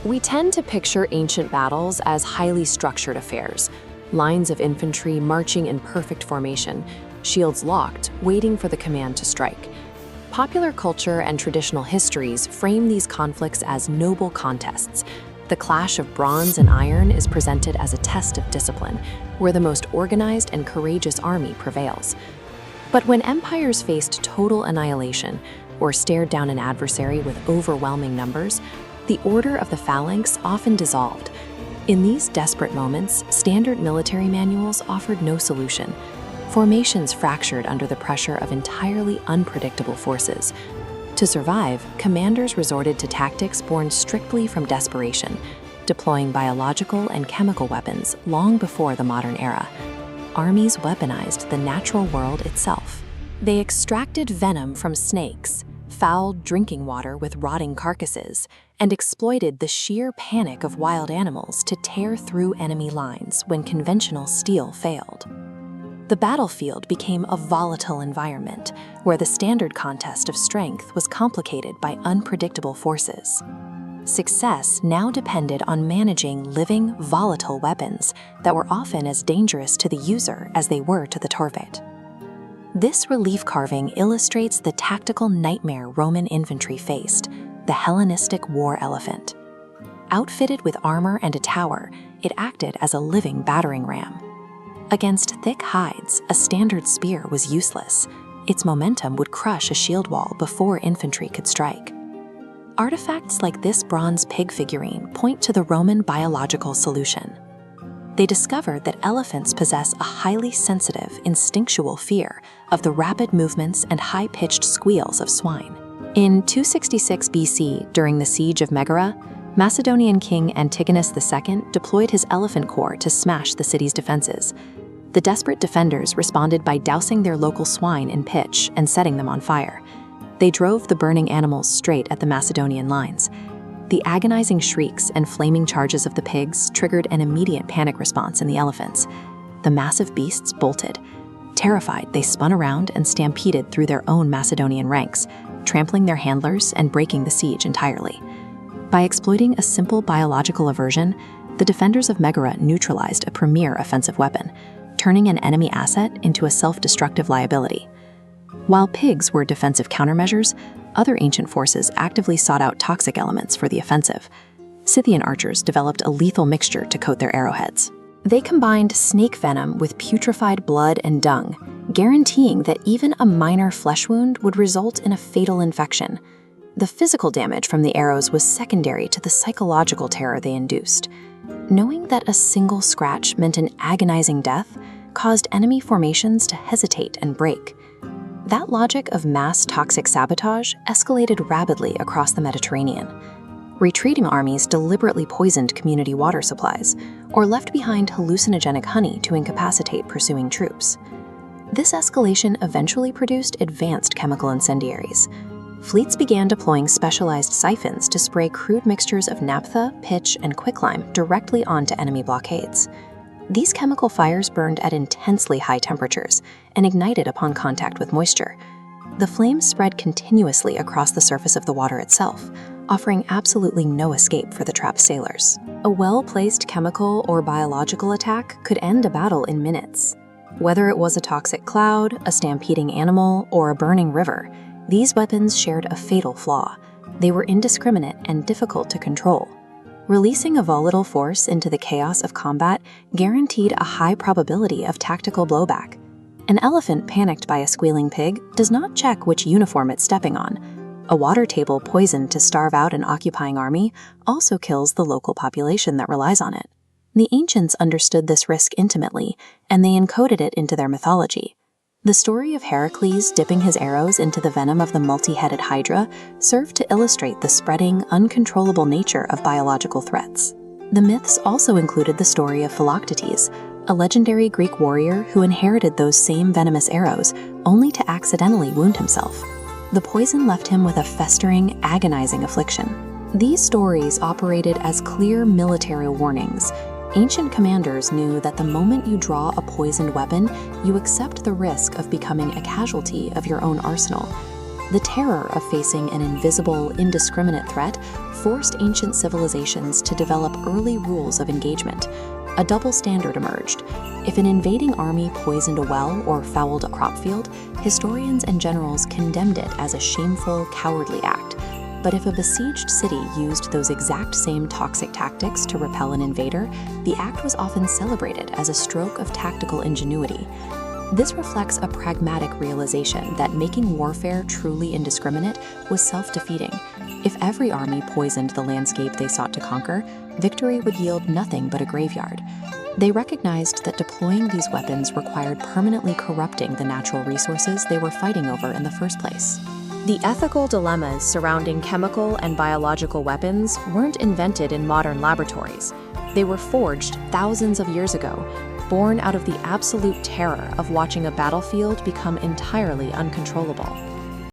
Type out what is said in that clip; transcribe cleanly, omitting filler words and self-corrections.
We tend to picture ancient battles as highly structured affairs, lines of infantry marching in perfect formation, shields locked, waiting for the command to strike. Popular culture and traditional histories frame these conflicts as noble contests. The clash of bronze and iron is presented as a test of discipline, where the most organized and courageous army prevails. But when empires faced total annihilation or stared down an adversary with overwhelming numbers, the order of the phalanx often dissolved. In these desperate moments, standard military manuals offered no solution. Formations fractured under the pressure of entirely unpredictable forces. To survive, commanders resorted to tactics born strictly from desperation, deploying biological and chemical weapons long before the modern era. Armies weaponized the natural world itself. They extracted venom from snakes, fouled drinking water with rotting carcasses, and exploited the sheer panic of wild animals to tear through enemy lines when conventional steel failed. The battlefield became a volatile environment where the standard contest of strength was complicated by unpredictable forces. Success now depended on managing living, volatile weapons that were often as dangerous to the user as they were to the target. This relief carving illustrates the tactical nightmare Roman infantry faced, the Hellenistic war elephant. Outfitted with armor and a tower, it acted as a living battering ram. Against thick hides, a standard spear was useless. Its momentum would crush a shield wall before infantry could strike. Artifacts like this bronze pig figurine point to the Roman biological solution. They discovered that elephants possess a highly sensitive, instinctual fear of the rapid movements and high-pitched squeals of swine. In 266 BC, during the siege of Megara, Macedonian king Antigonus II deployed his elephant corps to smash the city's defenses. The desperate defenders responded by dousing their local swine in pitch and setting them on fire. They drove the burning animals straight at the Macedonian lines. The agonizing shrieks and flaming charges of the pigs triggered an immediate panic response in the elephants. The massive beasts bolted. Terrified, they spun around and stampeded through their own Macedonian ranks, trampling their handlers and breaking the siege entirely. By exploiting a simple biological aversion, the defenders of Megara neutralized a premier offensive weapon, turning an enemy asset into a self-destructive liability. While pigs were defensive countermeasures, other ancient forces actively sought out toxic elements for the offensive. Scythian archers developed a lethal mixture to coat their arrowheads. They combined snake venom with putrefied blood and dung, guaranteeing that even a minor flesh wound would result in a fatal infection. The physical damage from the arrows was secondary to the psychological terror they induced. Knowing that a single scratch meant an agonizing death caused enemy formations to hesitate and break. That logic of mass toxic sabotage escalated rapidly across the Mediterranean. Retreating armies deliberately poisoned community water supplies or left behind hallucinogenic honey to incapacitate pursuing troops. This escalation eventually produced advanced chemical incendiaries. Fleets began deploying specialized siphons to spray crude mixtures of naphtha, pitch, and quicklime directly onto enemy blockades. These chemical fires burned at intensely high temperatures and ignited upon contact with moisture. The flames spread continuously across the surface of the water itself, offering absolutely no escape for the trapped sailors. A well-placed chemical or biological attack could end a battle in minutes. Whether it was a toxic cloud, a stampeding animal, or a burning river, these weapons shared a fatal flaw. They were indiscriminate and difficult to control. Releasing a volatile force into the chaos of combat guaranteed a high probability of tactical blowback. An elephant panicked by a squealing pig does not check which uniform it's stepping on. A water table poisoned to starve out an occupying army also kills the local population that relies on it. The ancients understood this risk intimately, and they encoded it into their mythology. The story of Heracles dipping his arrows into the venom of the multi-headed hydra served to illustrate the spreading, uncontrollable nature of biological threats. The myths also included the story of Philoctetes, a legendary Greek warrior who inherited those same venomous arrows only to accidentally wound himself. The poison left him with a festering, agonizing affliction. These stories operated as clear military warnings. Ancient commanders knew that the moment you draw a poisoned weapon, you accept the risk of becoming a casualty of your own arsenal. The terror of facing an invisible, indiscriminate threat forced ancient civilizations to develop early rules of engagement. A double standard emerged. If an invading army poisoned a well or fouled a crop field, historians and generals condemned it as a shameful, cowardly act. But if a besieged city used those exact same toxic tactics to repel an invader, the act was often celebrated as a stroke of tactical ingenuity. This reflects a pragmatic realization that making warfare truly indiscriminate was self-defeating. If every army poisoned the landscape they sought to conquer, victory would yield nothing but a graveyard. They recognized that deploying these weapons required permanently corrupting the natural resources they were fighting over in the first place. The ethical dilemmas surrounding chemical and biological weapons weren't invented in modern laboratories. They were forged thousands of years ago, born out of the absolute terror of watching a battlefield become entirely uncontrollable.